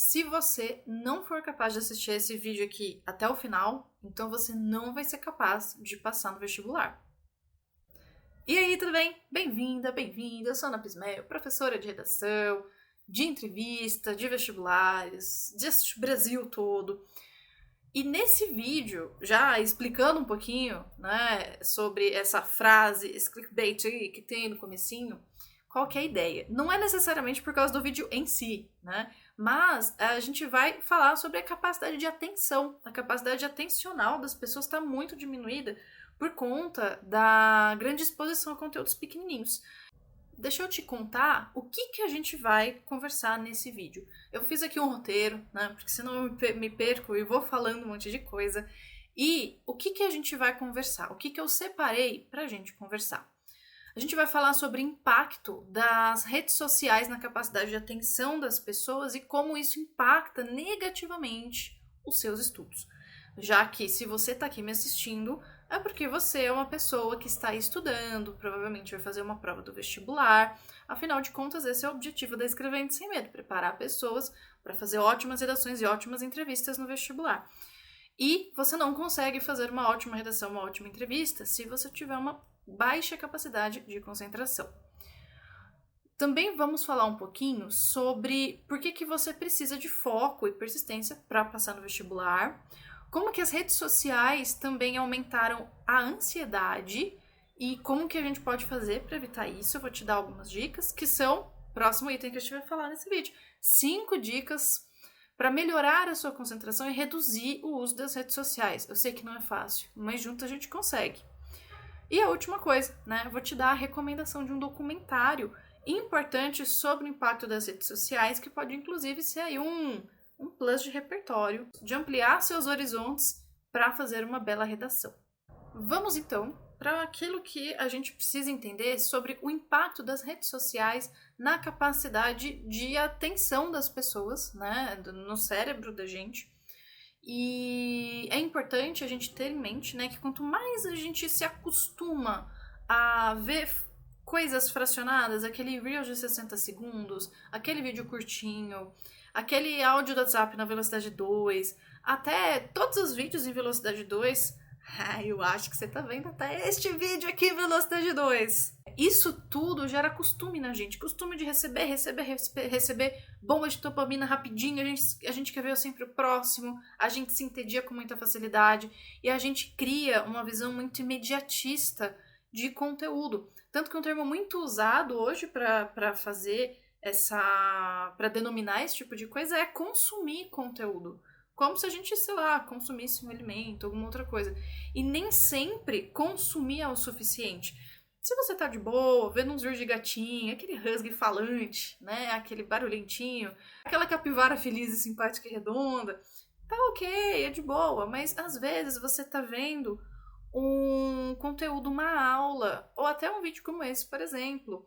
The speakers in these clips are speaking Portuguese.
Se você não for capaz de assistir esse vídeo aqui até o final, então você não vai ser capaz de passar no vestibular. E aí, tudo bem? Bem-vinda, bem-vindo. Eu sou a Ana Pismel, professora de redação, de entrevista, de vestibulares, deste Brasil todo. E nesse vídeo, já explicando um pouquinho, né, sobre essa frase, esse clickbait aí que tem no comecinho, qual que é a ideia? Não é necessariamente por causa do vídeo em si, né? Mas a gente vai falar sobre a capacidade de atenção. A capacidade atencional das pessoas está muito diminuída por conta da grande exposição a conteúdos pequenininhos. Deixa eu te contar o que a gente vai conversar nesse vídeo. Eu fiz aqui um roteiro, né? Porque senão eu me perco e vou falando um monte de coisa. E o que a gente vai conversar? O que eu separei pra gente conversar? A gente vai falar sobre o impacto das redes sociais na capacidade de atenção das pessoas e como isso impacta negativamente os seus estudos. Já que se você está aqui me assistindo, é porque você é uma pessoa que está estudando, provavelmente vai fazer uma prova do vestibular. Afinal de contas, esse é o objetivo da Escrevendo Sem Medo, preparar pessoas para fazer ótimas redações e ótimas entrevistas no vestibular. E você não consegue fazer uma ótima redação, uma ótima entrevista, se você tiver uma baixa capacidade de concentração. Também vamos falar um pouquinho sobre por que você precisa de foco e persistência para passar no vestibular, como que as redes sociais também aumentaram a ansiedade e como que a gente pode fazer para evitar isso. Eu vou te dar algumas dicas, que são o próximo item que a gente vai falar nesse vídeo. 5 dicas para melhorar a sua concentração e reduzir o uso das redes sociais. Eu sei que não é fácil, mas junto a gente consegue. E a última coisa, né? Eu vou te dar a recomendação de um documentário importante sobre o impacto das redes sociais, que pode inclusive ser aí um plus de repertório, de ampliar seus horizontes para fazer uma bela redação. Vamos então para aquilo que a gente precisa entender sobre o impacto das redes sociais na capacidade de atenção das pessoas, né, no cérebro da gente. E é importante a gente ter em mente, né, que quanto mais a gente se acostuma a ver coisas fracionadas, aquele Reels de 60 segundos, aquele vídeo curtinho, aquele áudio do WhatsApp na velocidade 2, até todos os vídeos em velocidade 2. Eu acho que você tá vendo até este vídeo aqui em velocidade 2. Isso tudo gera costume na gente. Costume de receber bomba de dopamina rapidinho. A gente quer ver sempre o próximo. A gente se entedia com muita facilidade. E a gente cria uma visão muito imediatista de conteúdo. Tanto que um termo muito usado hoje para fazer para denominar esse tipo de coisa é consumir conteúdo. Como se a gente, sei lá, consumisse um alimento, alguma outra coisa. E nem sempre consumir é o suficiente. Se você tá de boa, vendo uns vídeos de gatinho, aquele husky falante, né, aquele barulhentinho, aquela capivara feliz e simpática e redonda, tá ok, é de boa, mas às vezes você tá vendo um conteúdo, uma aula, ou até um vídeo como esse, por exemplo,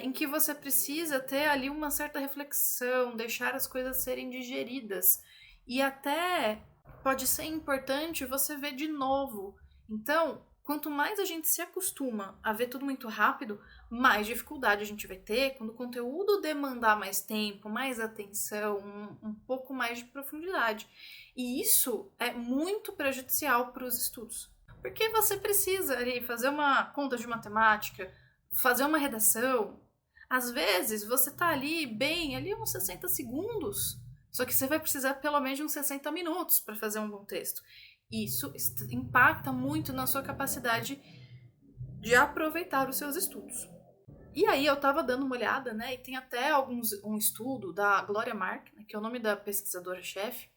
em que você precisa ter ali uma certa reflexão, deixar as coisas serem digeridas. E até pode ser importante você ver de novo. Então, quanto mais a gente se acostuma a ver tudo muito rápido, mais dificuldade a gente vai ter quando o conteúdo demandar mais tempo, mais atenção, um pouco mais de profundidade. E isso é muito prejudicial para os estudos. Porque você precisa ali fazer uma conta de matemática, fazer uma redação. Às vezes você tá ali uns 60 segundos. Só que você vai precisar pelo menos de uns 60 minutos para fazer um bom texto. Isso impacta muito na sua capacidade de aproveitar os seus estudos. E aí eu tava dando uma olhada, né, e tem até um estudo da Gloria Mark, né, que é o nome da pesquisadora-chefe,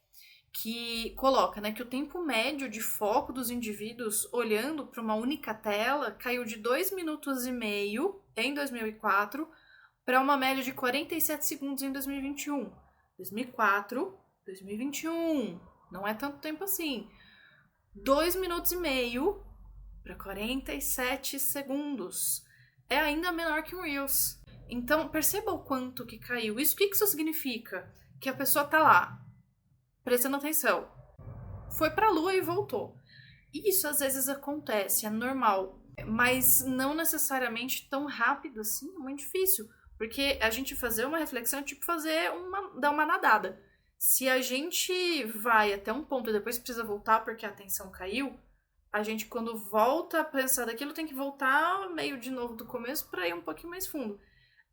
que coloca, né, que o tempo médio de foco dos indivíduos olhando para uma única tela caiu de 2 minutos e meio em 2004 para uma média de 47 segundos em 2021. 2004, 2021, não é tanto tempo assim. 2 minutos e meio para 47 segundos. É ainda menor que um Reels. Então, perceba o quanto que caiu. O que isso significa? Que a pessoa tá lá, prestando atenção. Foi pra lua e voltou. Isso às vezes acontece, é normal. Mas não necessariamente tão rápido assim, é muito difícil. Porque a gente fazer uma reflexão é tipo dar uma nadada. Se a gente vai até um ponto e depois precisa voltar porque a atenção caiu, a gente, quando volta a pensar daquilo, tem que voltar meio de novo do começo para ir um pouquinho mais fundo.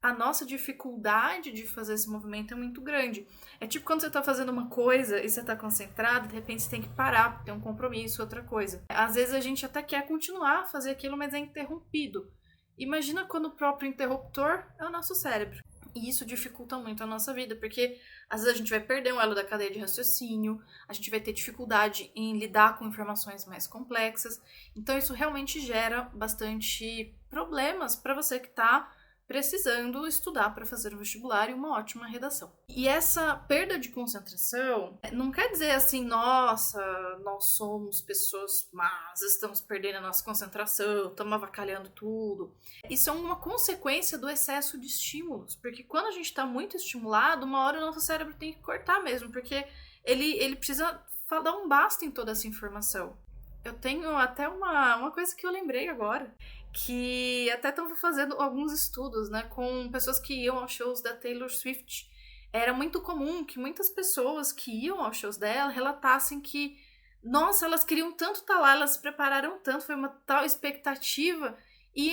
A nossa dificuldade de fazer esse movimento é muito grande. É tipo quando você tá fazendo uma coisa e você tá concentrado, de repente você tem que parar, porque tem um compromisso, outra coisa. Às vezes a gente até quer continuar a fazer aquilo, mas é interrompido. Imagina quando o próprio interruptor é o nosso cérebro. E isso dificulta muito a nossa vida, porque às vezes a gente vai perder um elo da cadeia de raciocínio, a gente vai ter dificuldade em lidar com informações mais complexas. Então isso realmente gera bastante problemas para você que está precisando estudar para fazer o vestibular e uma ótima redação. E essa perda de concentração não quer dizer assim, nossa, nós somos pessoas más, estamos perdendo a nossa concentração, estamos avacalhando tudo. Isso é uma consequência do excesso de estímulos, porque quando a gente está muito estimulado, uma hora o nosso cérebro tem que cortar mesmo, porque ele precisa dar um basta em toda essa informação. Eu tenho até uma coisa que eu lembrei agora, que até estão fazendo alguns estudos, né, com pessoas que iam aos shows da Taylor Swift. Era muito comum que muitas pessoas que iam aos shows dela relatassem que, nossa, elas queriam tanto estar lá, elas se prepararam tanto, foi uma tal expectativa, e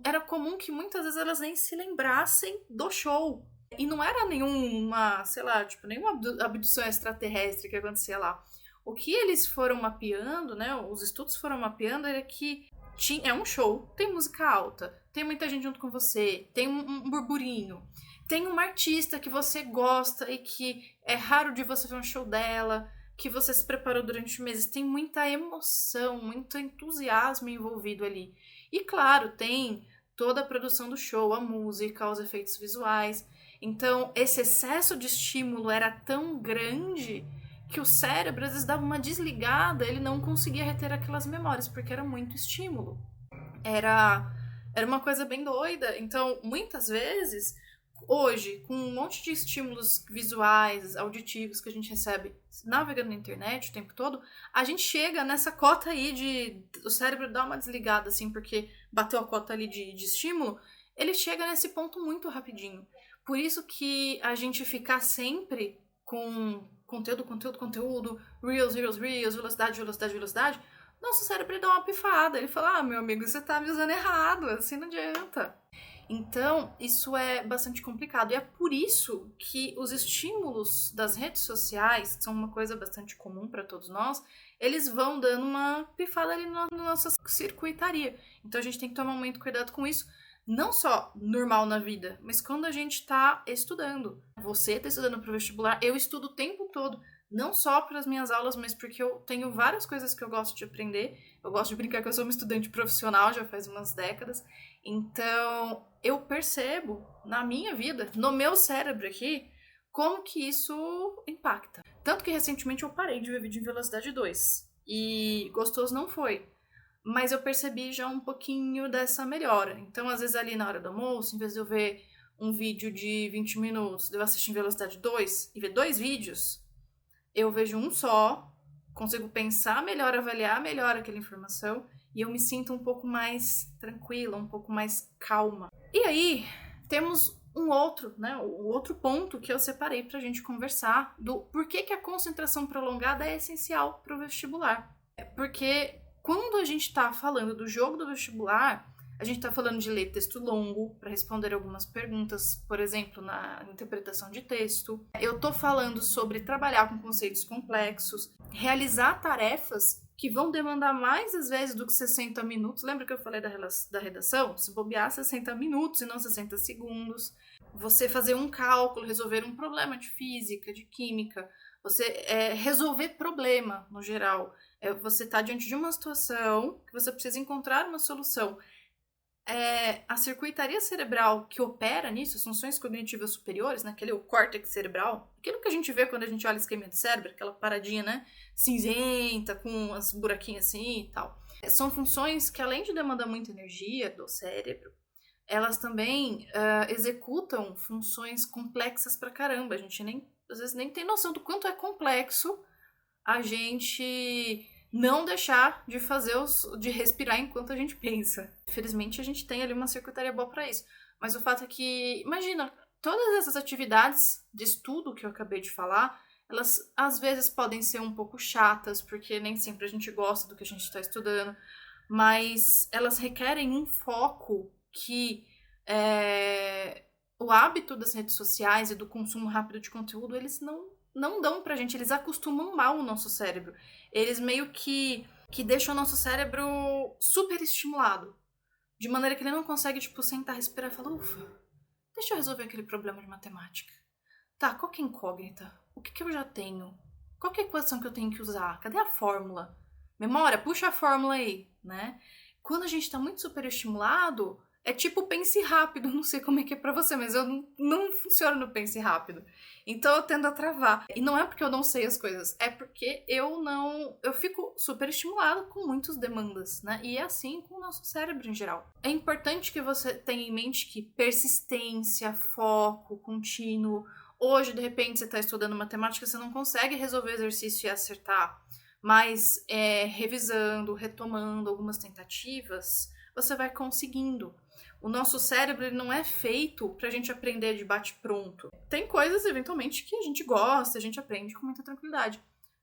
era comum que muitas vezes elas nem se lembrassem do show. E não era nenhuma, sei lá, tipo, nenhuma abdução extraterrestre que acontecia lá. O que eles foram mapeando, né, os estudos foram mapeando, era que é um show, tem música alta, tem muita gente junto com você, tem um burburinho, tem uma artista que você gosta e que é raro de você ver um show dela, que você se preparou durante meses, tem muita emoção, muito entusiasmo envolvido ali. E claro, tem toda a produção do show, a música, os efeitos visuais. Então, esse excesso de estímulo era tão grande que o cérebro às vezes dava uma desligada, ele não conseguia reter aquelas memórias, porque era muito estímulo. Era uma coisa bem doida. Então, muitas vezes, hoje, com um monte de estímulos visuais, auditivos que a gente recebe navegando na internet o tempo todo, a gente chega nessa cota aí de o cérebro dar uma desligada, assim, porque bateu a cota ali de estímulo, ele chega nesse ponto muito rapidinho. Por isso que a gente ficar sempre com conteúdo, reels, velocidade, nosso cérebro dá uma pifada. Ele fala, meu amigo, você tá me usando errado, assim não adianta. Então, isso é bastante complicado. E é por isso que os estímulos das redes sociais, que são uma coisa bastante comum para todos nós, eles vão dando uma pifada ali na nossa circuitaria. Então, a gente tem que tomar muito cuidado com isso. Não só normal na vida, mas quando a gente está estudando. Você está estudando para o vestibular, eu estudo o tempo todo, não só para as minhas aulas, mas porque eu tenho várias coisas que eu gosto de aprender. Eu gosto de brincar que eu sou uma estudante profissional já faz umas décadas. Então, eu percebo na minha vida, no meu cérebro aqui, como que isso impacta. Tanto que recentemente eu parei de ver vídeo em velocidade 2. E gostoso não foi. Mas eu percebi já um pouquinho dessa melhora. Então, às vezes, ali na hora do almoço, em vez de eu ver um vídeo de 20 minutos, de eu assistir em velocidade 2 e ver 2 vídeos, eu vejo um só, consigo pensar melhor, avaliar melhor aquela informação e eu me sinto um pouco mais tranquila, um pouco mais calma. E aí, temos um outro, né, o outro ponto que eu separei pra gente conversar do porquê que a concentração prolongada é essencial para o vestibular. Porque quando a gente está falando do jogo do vestibular, a gente está falando de ler texto longo para responder algumas perguntas, por exemplo, na interpretação de texto. Eu estou falando sobre trabalhar com conceitos complexos, realizar tarefas que vão demandar mais, às vezes, do que 60 minutos. Lembra que eu falei da redação? Se bobear 60 minutos e não 60 segundos. Você fazer um cálculo, resolver um problema de física, de química. Você resolver problema, no geral. Você está diante de uma situação que você precisa encontrar uma solução. A circuitaria cerebral que opera nisso, as funções cognitivas superiores, né, aquele córtex cerebral, aquilo que a gente vê quando a gente olha o esquema do cérebro, aquela paradinha, né, cinzenta, com as buraquinhas assim e tal. São funções que, além de demandar muita energia do cérebro, elas também executam funções complexas pra caramba. A gente às vezes nem tem noção do quanto é complexo a gente não deixar de respirar enquanto a gente pensa. Infelizmente, a gente tem ali uma circuitaria boa para isso. Mas o fato é que, imagina, todas essas atividades de estudo que eu acabei de falar, elas às vezes podem ser um pouco chatas, porque nem sempre a gente gosta do que a gente está estudando, mas elas requerem um foco que o hábito das redes sociais e do consumo rápido de conteúdo, eles não dão pra gente, eles acostumam mal o nosso cérebro. Eles meio que deixam o nosso cérebro super estimulado, de maneira que ele não consegue, tipo, sentar, respirar e falar, ufa, deixa eu resolver aquele problema de matemática. Tá, qual que é a incógnita? O que eu já tenho? Qual que é a equação que eu tenho que usar? Cadê a fórmula? Memória, puxa a fórmula aí, né? Quando a gente tá muito superestimulado, é tipo pense rápido. Não sei como é que é pra você, mas eu não funciono no pense rápido. Então eu tendo a travar. E não é porque eu não sei as coisas, é porque eu fico superestimulado com muitas demandas, né? E é assim com o nosso cérebro em geral. É importante que você tenha em mente que persistência, foco, contínuo. Hoje, de repente, você está estudando matemática, você não consegue resolver o exercício e acertar. Mas revisando, retomando algumas tentativas, você vai conseguindo. O nosso cérebro ele não é feito pra gente aprender de bate-pronto. Tem coisas, eventualmente, que a gente gosta, a gente aprende com muita tranquilidade.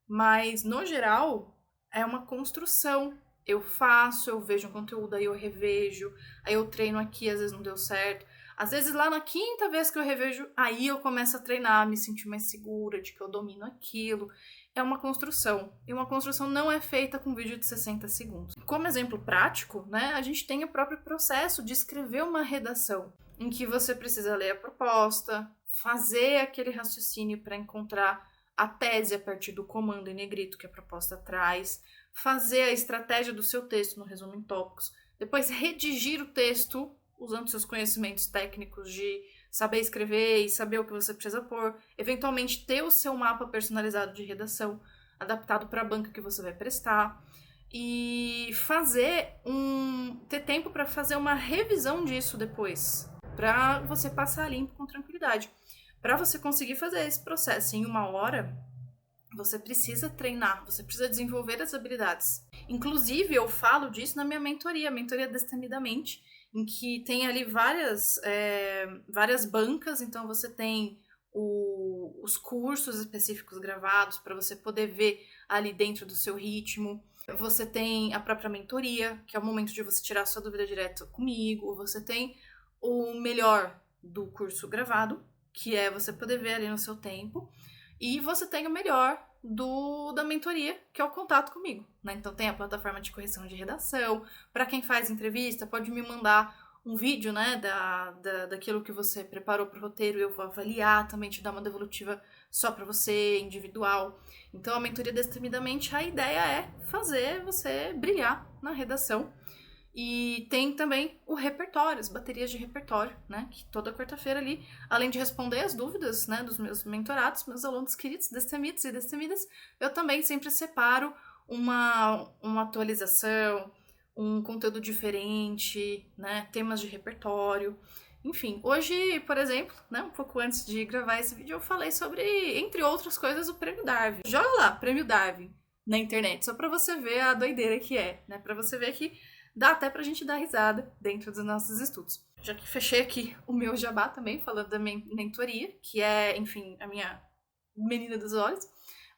Mas, no geral, é uma construção. Eu faço, eu vejo um conteúdo, aí eu revejo, aí eu treino aqui, às vezes não deu certo. Às vezes, lá na quinta vez que eu revejo, aí eu começo a treinar, me sentir mais segura de que eu domino aquilo. É uma construção. E uma construção não é feita com vídeo de 60 segundos. Como exemplo prático, né, a gente tem o próprio processo de escrever uma redação, em que você precisa ler a proposta, fazer aquele raciocínio para encontrar a tese a partir do comando em negrito que a proposta traz, fazer a estratégia do seu texto no resumo em tópicos, depois redigir o texto usando seus conhecimentos técnicos de saber escrever e saber o que você precisa pôr, eventualmente ter o seu mapa personalizado de redação adaptado para a banca que você vai prestar e ter tempo para fazer uma revisão disso depois, para você passar limpo com tranquilidade. Para você conseguir fazer esse processo em 1 hora, você precisa treinar, você precisa desenvolver as habilidades. Inclusive, eu falo disso na minha mentoria, Destemidamente, em que tem ali várias bancas, então você tem os cursos específicos gravados para você poder ver ali dentro do seu ritmo. Você tem a própria mentoria, que é o momento de você tirar a sua dúvida direto comigo. Você tem o melhor do curso gravado, que é você poder ver ali no seu tempo. E você tem o melhor da mentoria, que é o contato comigo, né? Então tem a plataforma de correção de redação. Para quem faz entrevista, pode me mandar um vídeo, né, daquilo que você preparou para o roteiro. Eu vou avaliar também, te dar uma devolutiva só para você, individual. Então a mentoria Destemidamente, a ideia é fazer você brilhar na redação. E tem também o repertório, as baterias de repertório, né? Que toda quarta-feira ali, além de responder as dúvidas, né, dos meus mentorados, meus alunos queridos, destemidos e destemidas, eu também sempre separo uma atualização, um conteúdo diferente, né? Temas de repertório. Enfim, hoje, por exemplo, né, um pouco antes de gravar esse vídeo, eu falei sobre, entre outras coisas, o Prêmio Darwin. Joga lá, Prêmio Darwin, na internet, só pra você ver a doideira que é, né? Pra você ver que dá até pra gente dar risada dentro dos nossos estudos. Já que fechei aqui o meu jabá também, falando da mentoria, que é, enfim, a minha menina dos olhos.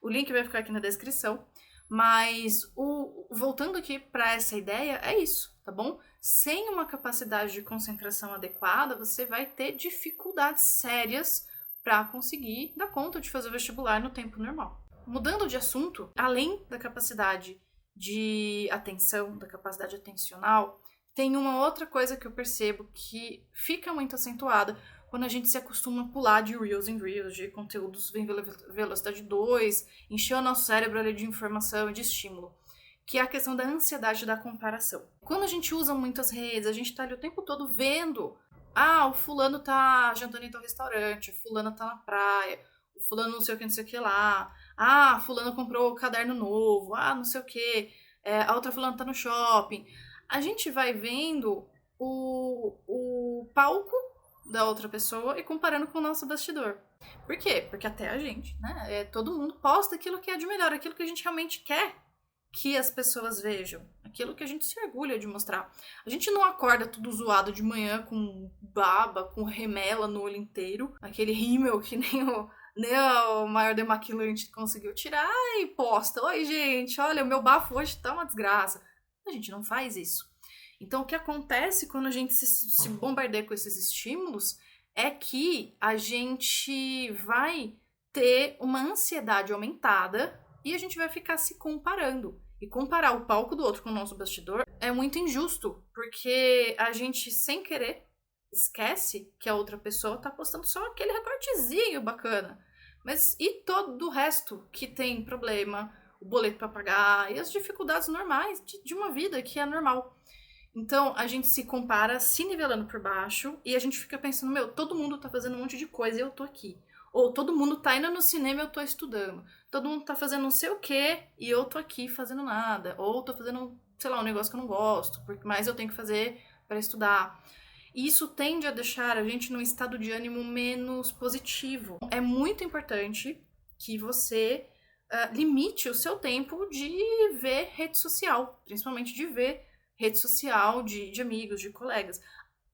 O link vai ficar aqui na descrição. Mas, voltando aqui para essa ideia, é isso, tá bom? Sem uma capacidade de concentração adequada, você vai ter dificuldades sérias para conseguir dar conta de fazer o vestibular no tempo normal. Mudando de assunto, além da capacidade de atenção, da capacidade atencional, tem uma outra coisa que eu percebo que fica muito acentuada quando a gente se acostuma a pular de Reels em Reels, de conteúdos em velocidade 2, encher o nosso cérebro ali de informação e de estímulo, que é a questão da ansiedade da comparação. Quando a gente usa muitas redes, a gente tá ali o tempo todo vendo, o fulano tá jantando em tal restaurante, o fulano tá na praia, o fulano não sei o que lá, fulano comprou o caderno novo, não sei o que, a outra fulana tá no shopping. A gente vai vendo o palco da outra pessoa e comparando com o nosso bastidor. Por quê? Porque até a gente, né? Todo mundo posta aquilo que é de melhor, aquilo que a gente realmente quer que as pessoas vejam, aquilo que a gente se orgulha de mostrar. A gente não acorda tudo zoado de manhã com baba, com remela no olho inteiro, aquele rímel que nem o maior demaquilante conseguiu tirar e posta. Oi, gente, olha, o meu bafo hoje tá uma desgraça. A gente não faz isso. Então, o que acontece quando a gente se bombardeia com esses estímulos é que a gente vai ter uma ansiedade aumentada e a gente vai ficar se comparando. E comparar o palco do outro com o nosso bastidor é muito injusto, porque a gente, sem querer, esquece que a outra pessoa tá postando só aquele recortezinho bacana. Mas e todo o resto que tem problema, o boleto para pagar e as dificuldades normais de uma vida que é normal. Então, a gente se compara se nivelando por baixo e a gente fica pensando, meu, todo mundo tá fazendo um monte de coisa e eu tô aqui. Ou todo mundo tá indo no cinema e eu tô estudando. Todo mundo tá fazendo não sei o quê e eu tô aqui fazendo nada. Ou tô fazendo, sei lá, um negócio que eu não gosto, mas eu tenho que fazer para estudar. E isso tende a deixar a gente num estado de ânimo menos positivo. É muito importante que você limite o seu tempo de ver rede social, principalmente de ver rede social de amigos, de colegas.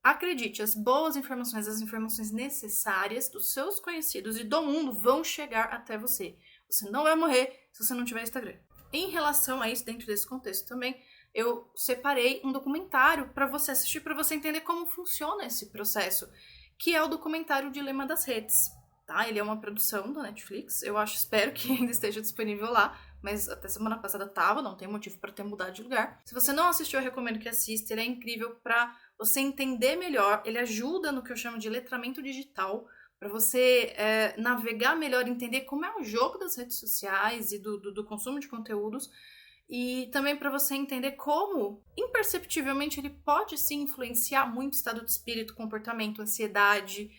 Acredite, as boas informações, as informações necessárias dos seus conhecidos e do mundo vão chegar até você. Você não vai morrer se você não tiver Instagram. Em relação a isso, dentro desse contexto também, eu separei um documentário para você assistir, para você entender como funciona esse processo, que é o documentário Dilema das Redes. Tá? Ele é uma produção da Netflix, espero que ainda esteja disponível lá, mas até semana passada tava, não tem motivo para ter mudado de lugar. Se você não assistiu, eu recomendo que assista, ele é incrível para você entender melhor, ele ajuda no que eu chamo de letramento digital, para você navegar melhor, entender como é o jogo das redes sociais e do consumo de conteúdos, e também para você entender como, imperceptivelmente, ele pode sim influenciar muito o estado de espírito, comportamento, ansiedade,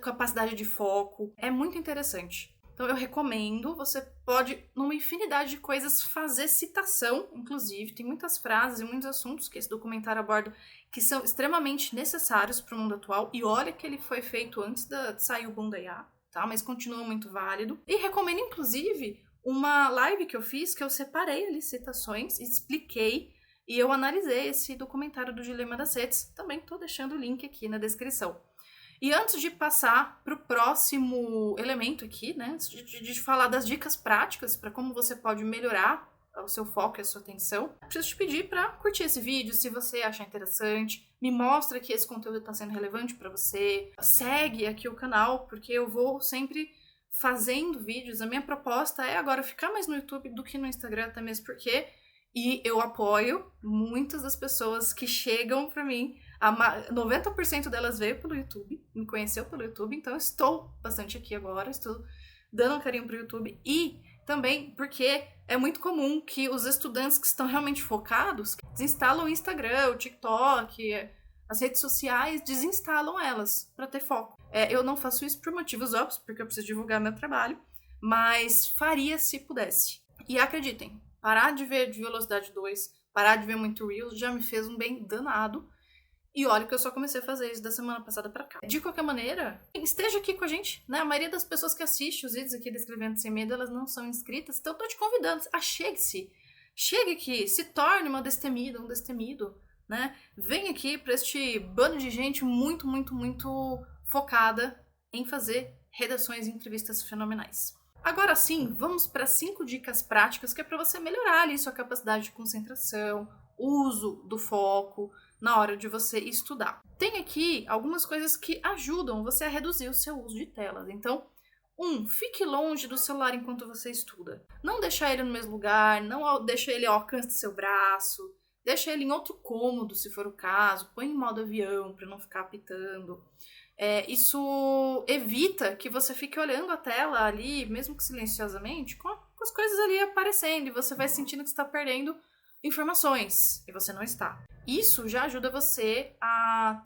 capacidade de foco. É muito interessante. Então eu recomendo, você pode, numa infinidade de coisas, fazer citação, inclusive, tem muitas frases e muitos assuntos que esse documentário aborda que são extremamente necessários para o mundo atual, e olha que ele foi feito antes de sair o boom da IA, tá? Mas continua muito válido. E recomendo, inclusive, uma live que eu fiz, que eu separei ali citações, expliquei, e eu analisei esse documentário do Dilema das Redes. Também tô deixando o link aqui na descrição. E antes de passar para o próximo elemento aqui, né, antes de falar das dicas práticas para como você pode melhorar o seu foco e a sua atenção, preciso te pedir para curtir esse vídeo se você achar interessante, me mostra que esse conteúdo está sendo relevante para você, segue aqui o canal, porque eu vou sempre fazendo vídeos. A minha proposta é agora ficar mais no YouTube do que no Instagram, até mesmo porque eu apoio muitas das pessoas que chegam para mim. 90% delas veio pelo YouTube, me conheceu pelo YouTube, então eu estou bastante aqui agora, estou dando um carinho pro YouTube, e também porque é muito comum que os estudantes que estão realmente focados desinstalam o Instagram, o TikTok, as redes sociais, desinstalam elas para ter foco. Eu não faço isso por motivos óbvios, porque eu preciso divulgar meu trabalho, mas faria se pudesse. E acreditem, parar de ver de Velocidade 2, parar de ver muito Reels já me fez um bem danado. E olha que eu só comecei a fazer isso da semana passada pra cá. De qualquer maneira, esteja aqui com a gente, né? A maioria das pessoas que assiste os vídeos aqui do Escrevendo Sem Medo, elas não são inscritas, então eu tô te convidando. Chegue-se. Chegue aqui, se torne uma destemida, um destemido, né? Vem aqui pra este bando de gente muito, muito, muito focada em fazer redações e entrevistas fenomenais. Agora sim, vamos para 5 dicas práticas que é para você melhorar ali sua capacidade de concentração, uso do foco na hora de você estudar. Tem aqui algumas coisas que ajudam você a reduzir o seu uso de telas. Então, fique longe do celular enquanto você estuda. Não deixar ele no mesmo lugar, não deixa ele ao alcance do seu braço, deixa ele em outro cômodo, se for o caso, põe em modo avião para não ficar apitando. Isso evita que você fique olhando a tela ali, mesmo que silenciosamente, com as coisas ali aparecendo, e você vai sentindo que está perdendo informações, e você não está. Isso já ajuda você a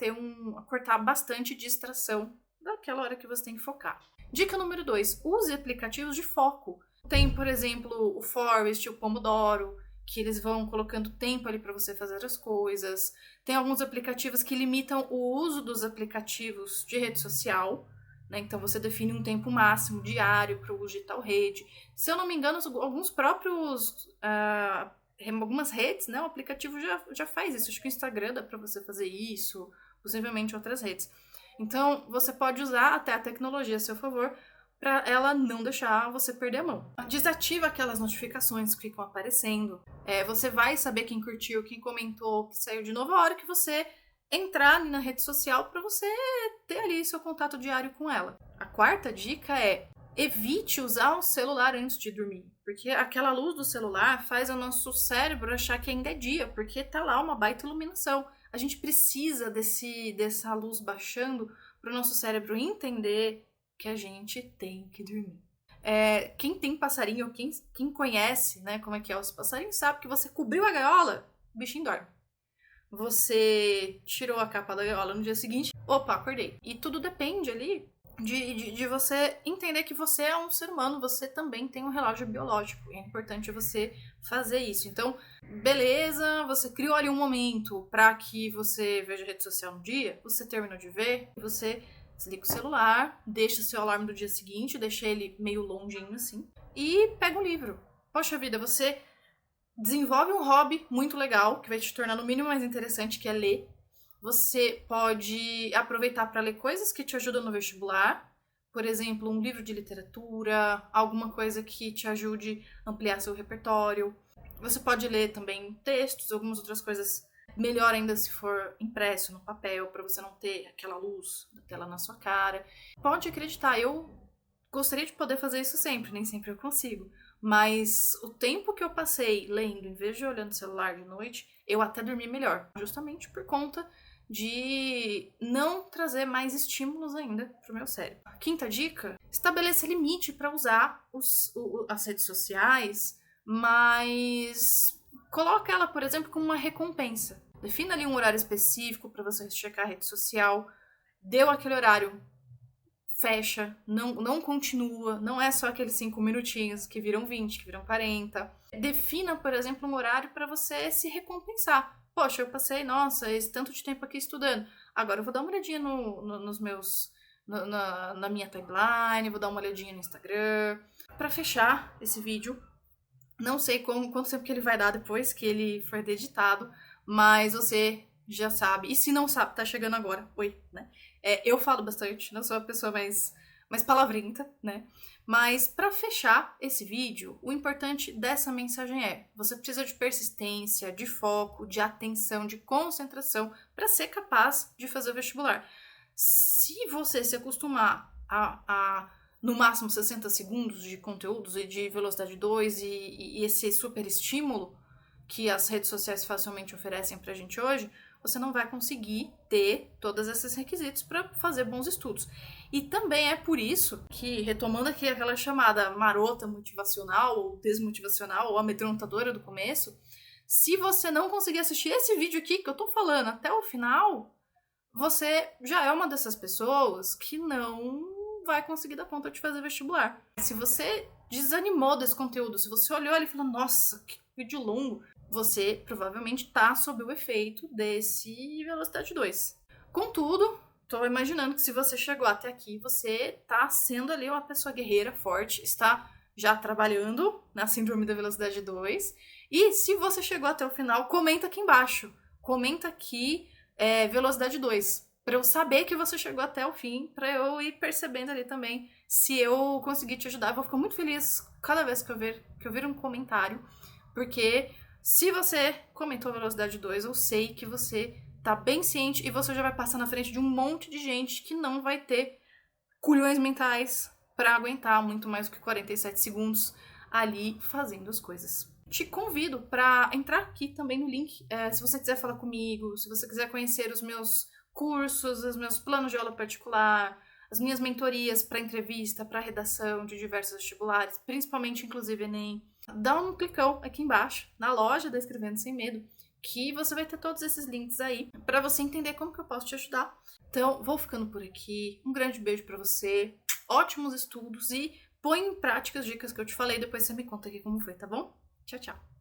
cortar bastante distração daquela hora que você tem que focar. Dica número 2, use aplicativos de foco. Tem, por exemplo, o Forest, o Pomodoro, que eles vão colocando tempo ali para você fazer as coisas. Tem alguns aplicativos que limitam o uso dos aplicativos de rede social, né? Então você define um tempo máximo diário para o uso de tal rede. Se eu não me engano, alguns próprios algumas redes, né, o aplicativo já faz isso. Acho que o Instagram dá para você fazer isso, possivelmente outras redes. Então, você pode usar até a tecnologia a seu favor para ela não deixar você perder a mão. Desativa aquelas notificações que ficam aparecendo. Você vai saber quem curtiu, quem comentou, que saiu de novo a hora que você entrar ali na rede social para você ter ali seu contato diário com ela. A quarta dica é: evite usar o celular antes de dormir, porque aquela luz do celular faz o nosso cérebro achar que ainda é dia, porque tá lá uma baita iluminação. A gente precisa dessa luz baixando para o nosso cérebro entender que a gente tem que dormir. Quem tem passarinho, quem conhece, né, como é que é os passarinhos, sabe que você cobriu a gaiola, o bichinho dorme. Você tirou a capa da gaiola no dia seguinte, opa, acordei. E tudo depende ali de você entender que você é um ser humano, você também tem um relógio biológico. É importante você fazer isso. Então, beleza, você criou ali um momento para que você veja a rede social no dia, você terminou de ver, você desliga o celular, deixa o seu alarme do dia seguinte, deixa ele meio longinho assim, e pega um livro. Poxa vida, você desenvolve um hobby muito legal, que vai te tornar no mínimo mais interessante, que é ler. Você pode aproveitar para ler coisas que te ajudam no vestibular. Por exemplo, um livro de literatura, alguma coisa que te ajude a ampliar seu repertório. Você pode ler também textos, algumas outras coisas. Melhor ainda se for impresso no papel, para você não ter aquela luz da tela na sua cara. Pode acreditar, eu gostaria de poder fazer isso sempre, nem sempre eu consigo. Mas o tempo que eu passei lendo, em vez de olhando o celular de noite, eu até dormi melhor. Justamente por conta de não trazer mais estímulos ainda para o meu cérebro. Quinta dica: estabeleça limite para usar as redes sociais, mas coloca ela, por exemplo, como uma recompensa. Defina ali um horário específico para você checar a rede social. Deu aquele horário, fecha, não continua, não é só aqueles 5 minutinhos que viram 20, que viram 40. Defina, por exemplo, um horário para você se recompensar. Poxa, eu passei, nossa, esse tanto de tempo aqui estudando. Agora eu vou dar uma olhadinha nos meus... na minha timeline, vou dar uma olhadinha no Instagram. Para fechar esse vídeo, não sei quanto tempo que ele vai dar depois que ele for editado, mas você já sabe. E se não sabe, tá chegando agora. Oi, né? Eu falo bastante, não sou a pessoa mais palavrinta, né? Mas para fechar esse vídeo, o importante dessa mensagem é: você precisa de persistência, de foco, de atenção, de concentração para ser capaz de fazer o vestibular. Se você se acostumar a no máximo 60 segundos de conteúdos e de velocidade 2 e esse super estímulo que as redes sociais facilmente oferecem pra gente hoje, você não vai conseguir ter todos esses requisitos para fazer bons estudos. E também é por isso que, retomando aqui aquela chamada marota motivacional, ou desmotivacional, ou amedrontadora do começo, se você não conseguir assistir esse vídeo aqui que eu tô falando até o final, você já é uma dessas pessoas que não vai conseguir dar conta de fazer vestibular. Se você desanimou desse conteúdo, se você olhou ali e falou, nossa, que vídeo longo, você provavelmente tá sob o efeito desse velocidade 2. Contudo, tô imaginando que se você chegou até aqui, você tá sendo ali uma pessoa guerreira, forte, está já trabalhando na síndrome da velocidade 2. E se você chegou até o final, comenta aqui embaixo. Comenta aqui velocidade 2. Pra eu saber que você chegou até o fim, pra eu ir percebendo ali também se eu conseguir te ajudar. Eu vou ficar muito feliz cada vez que eu ver um comentário, porque se você comentou velocidade 2, eu sei que você tá bem ciente e você já vai passar na frente de um monte de gente que não vai ter culhões mentais pra aguentar muito mais do que 47 segundos ali fazendo as coisas. Te convido para entrar aqui também no link, se você quiser falar comigo, se você quiser conhecer os meus cursos, os meus planos de aula particular, as minhas mentorias para entrevista, para redação de diversos vestibulares, principalmente inclusive Enem. Dá um clicão aqui embaixo, na loja da Escrevendo Sem Medo, que você vai ter todos esses links aí para você entender como que eu posso te ajudar. Então, vou ficando por aqui. Um grande beijo para você, ótimos estudos e põe em prática as dicas que eu te falei. Depois você me conta aqui como foi, tá bom? Tchau, tchau.